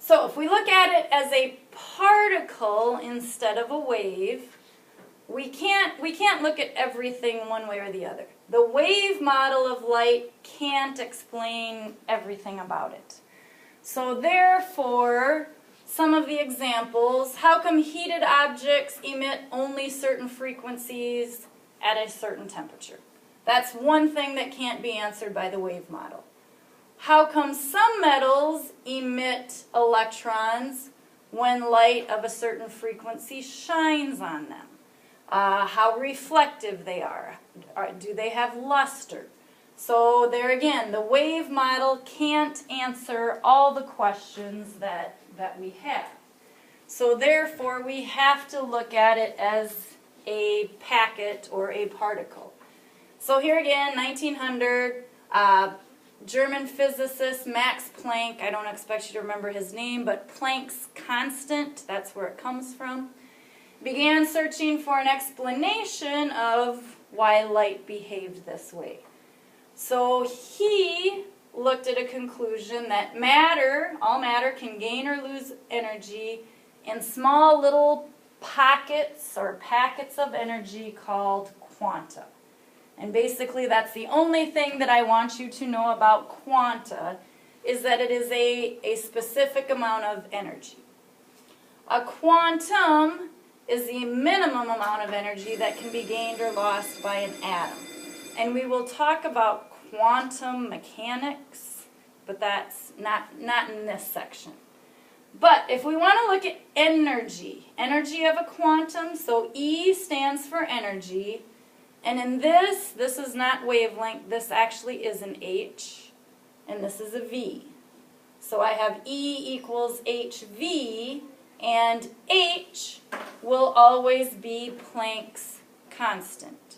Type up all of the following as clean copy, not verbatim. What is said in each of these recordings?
So if we look at it as a particle instead of a wave, we can't look at everything one way or the other. The wave model of light can't explain everything about it. So therefore, some of the examples, how come heated objects emit only certain frequencies at a certain temperature? That's one thing that can't be answered by the wave model. How come some metals emit electrons when light of a certain frequency shines on them? How reflective they are. Do they have luster? So there again, the wave model can't answer all the questions that we have. So therefore, we have to look at it as a packet or a particle. So here again, 1900, German physicist Max Planck, I don't expect you to remember his name, but Planck's constant, that's where it comes from, began searching for an explanation of why light behaved this way. So he looked at a conclusion that matter, all matter, can gain or lose energy in small little pockets or packets of energy called quanta. And basically that's the only thing that I want you to know about quanta, is that it is a specific amount of energy. A quantum is the minimum amount of energy that can be gained or lost by an atom. And we will talk about quantum mechanics, but that's not in this section. But if we want to look at energy of a quantum, so E stands for energy, and in this is not wavelength, this actually is an H, and this is a V. So I have E equals HV, and H will always be Planck's constant,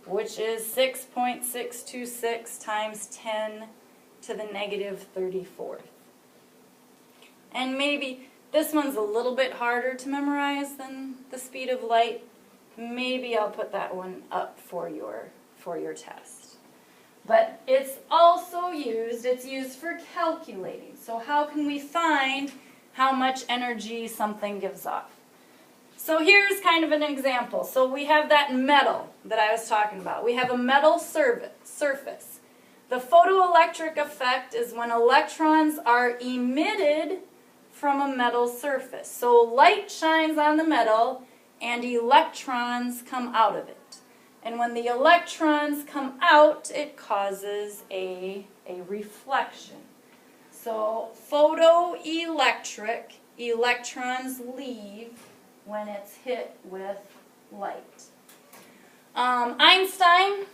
which is 6.626 times 10 to the negative 34th. And maybe this one's a little bit harder to memorize than the speed of light. Maybe I'll put that one up for your test. But it's also used, it's used for calculating. So how can we find how much energy something gives off? So here's kind of an example. So we have that metal that I was talking about. We have a metal surface. The photoelectric effect is when electrons are emitted from a metal surface. So light shines on the metal and electrons come out of it. And when the electrons come out, it causes a reflection. So photoelectric, electrons leave when it's hit with light. Einstein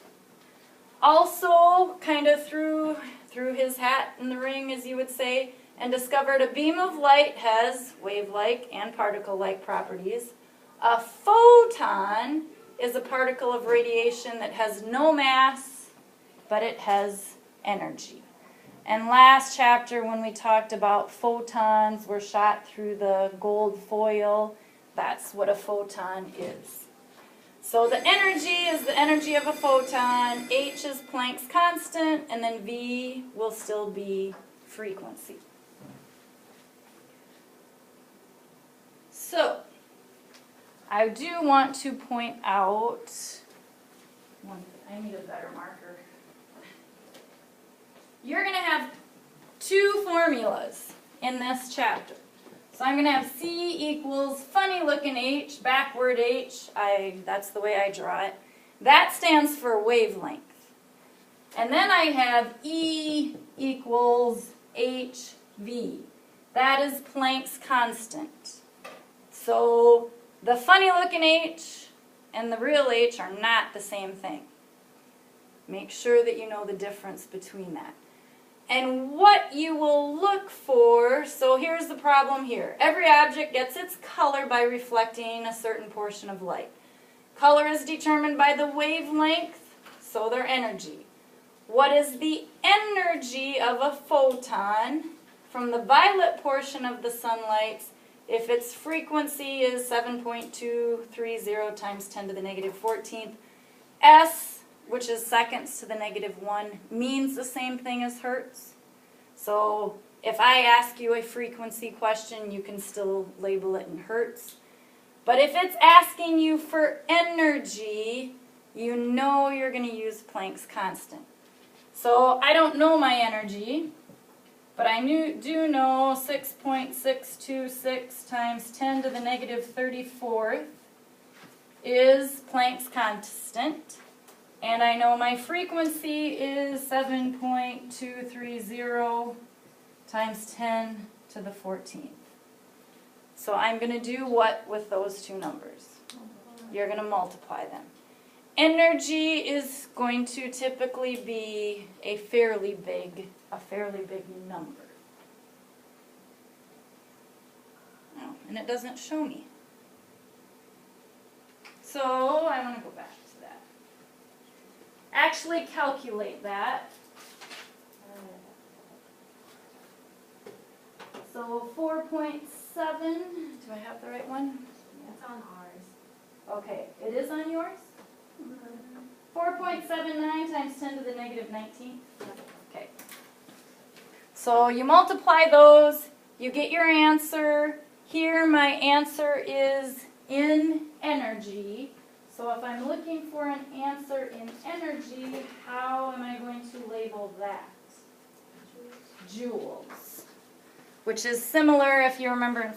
also kind of threw his hat in the ring, as you would say, and discovered a beam of light has wave-like and particle-like properties. A photon is a particle of radiation that has no mass, but it has energy. And last chapter, when we talked about photons were shot through the gold foil, that's what a photon is. So the energy is the energy of a photon, H is Planck's constant, and then V will still be frequency. So, I do want to point out one thing. I need a better marker. You're going to have two formulas in this chapter. So I'm going to have C equals funny looking H, backward H. That's the way I draw it. That stands for wavelength. And then I have E equals HV. That is Planck's constant. So the funny looking H and the real H are not the same thing. Make sure that you know the difference between that. And what you will look for, so here's the problem here. Every object gets its color by reflecting a certain portion of light. Color is determined by the wavelength, so their energy. What is the energy of a photon from the violet portion of the sunlight if its frequency is 7.230 times 10 to the negative 14th? S, which is seconds to the negative 1, means the same thing as hertz. So If I ask you a frequency question, you can still label it in hertz. But if it's asking you for energy, you know you're going to use Planck's constant. So I don't know my energy, but I do know 6.626 times 10 to the negative 34th is Planck's constant. And I know my frequency is 7.230 times 10 to the 14th. So I'm going to do what with those two numbers? You're going to multiply them. Energy is going to typically be a fairly big number. Oh, and it doesn't show me. So I want to go back to that. Actually calculate that. So 4.7, do I have the right one? It's on ours. Okay, it is on yours? 4.79 times 10 to the negative 19. Okay. So you multiply those, you get your answer. Here my answer is in energy. So if I'm looking for an answer in energy, how am I going to label that? Joules. Which is similar, if you remember in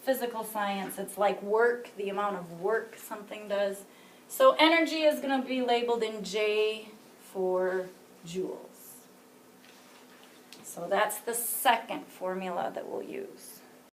physical science, it's like work, the amount of work something does. So energy is going to be labeled in J for joules. So that's the second formula that we'll use.